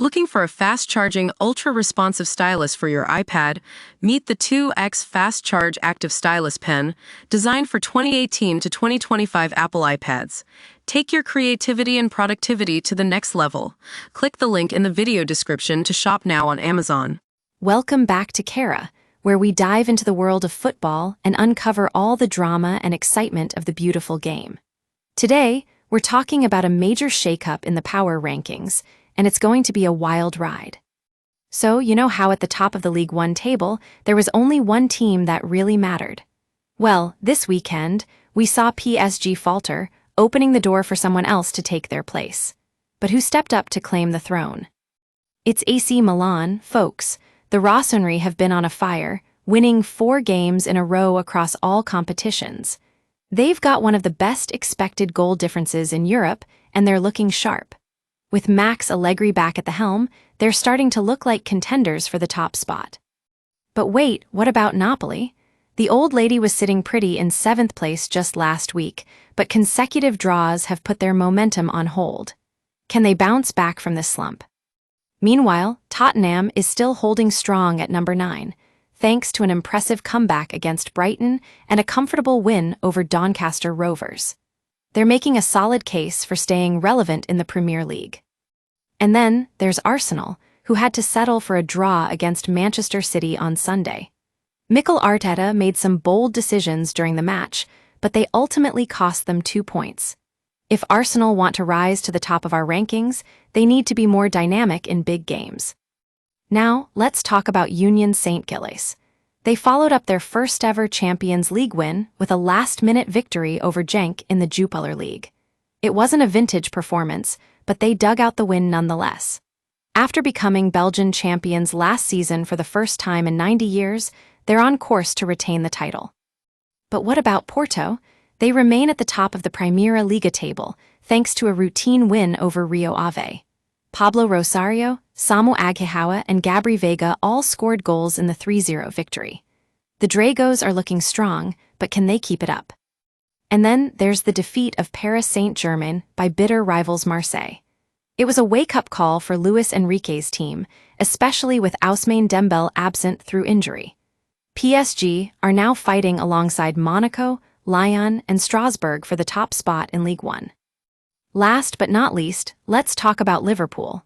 Looking for a fast-charging, ultra-responsive stylus for your iPad? Meet the 2X Fast Charge Active Stylus Pen, designed for 2018 to 2025 Apple iPads. Take your creativity and productivity to the next level. Click the link in the video description to shop now on Amazon. Welcome back to Qerra, where we dive into the world of football and uncover all the drama and excitement of the beautiful game. Today, we're talking about a major shakeup in the power rankings, and it's going to be a wild ride. So, you know how at the top of the League One table, there was only one team that really mattered? Well, this weekend, we saw PSG falter, opening the door for someone else to take their place. But who stepped up to claim the throne? It's AC Milan, folks. The Rossoneri have been on a fire, winning 4 games in a row across all competitions. They've got one of the best expected goal differences in Europe, and they're looking sharp. With Max Allegri back at the helm, they're starting to look like contenders for the top spot. But wait, what about Napoli? The old lady was sitting pretty in 7th place just last week, but consecutive draws have put their momentum on hold. Can they bounce back from this slump? Meanwhile, Tottenham is still holding strong at number 9, thanks to an impressive comeback against Brighton and a comfortable win over Doncaster Rovers. They're making a solid case for staying relevant in the Premier League. And then there's Arsenal, who had to settle for a draw against Manchester City on Sunday. Mikel Arteta made some bold decisions during the match, but they ultimately cost them 2 points. If Arsenal want to rise to the top of our rankings, they need to be more dynamic in big games. Now, let's talk about Union Saint-Gilloise. They followed up their first-ever Champions League win with a last-minute victory over Genk in the Jupiler League. It wasn't a vintage performance, but they dug out the win nonetheless. After becoming Belgian champions last season for the first time in 90 years, they're on course to retain the title. But what about Porto? They remain at the top of the Primeira Liga table, thanks to a routine win over Rio Ave. Pablo Rosario, Samu Aghihawa, and Gabri Veiga all scored goals in the 3-0 victory. The Dragos are looking strong, but can they keep it up? And then there's the defeat of Paris Saint-Germain by bitter rivals Marseille. It was a wake-up call for Luis Enrique's team, especially with Ousmane Dembele absent through injury. PSG are now fighting alongside Monaco, Lyon, and Strasbourg for the top spot in League One. Last but not least, let's talk about Liverpool.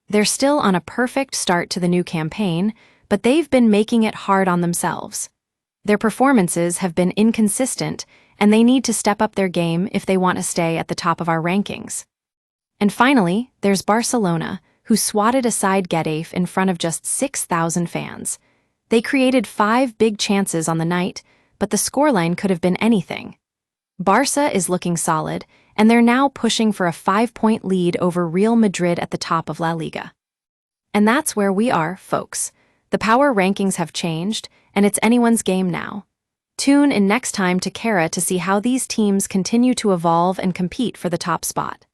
They're still on a perfect start to the new campaign, but they've been making it hard on themselves. Their performances have been inconsistent, and they need to step up their game if they want to stay at the top of our rankings. And finally, there's Barcelona, who swatted aside Getafe in front of just 6,000 fans. They created 5 big chances on the night, but the scoreline could have been anything. Barca is looking solid, and they're now pushing for a 5-point lead over Real Madrid at the top of La Liga. And that's where we are, folks. The power rankings have changed, and it's anyone's game now. Tune in next time to Qerra to see how these teams continue to evolve and compete for the top spot.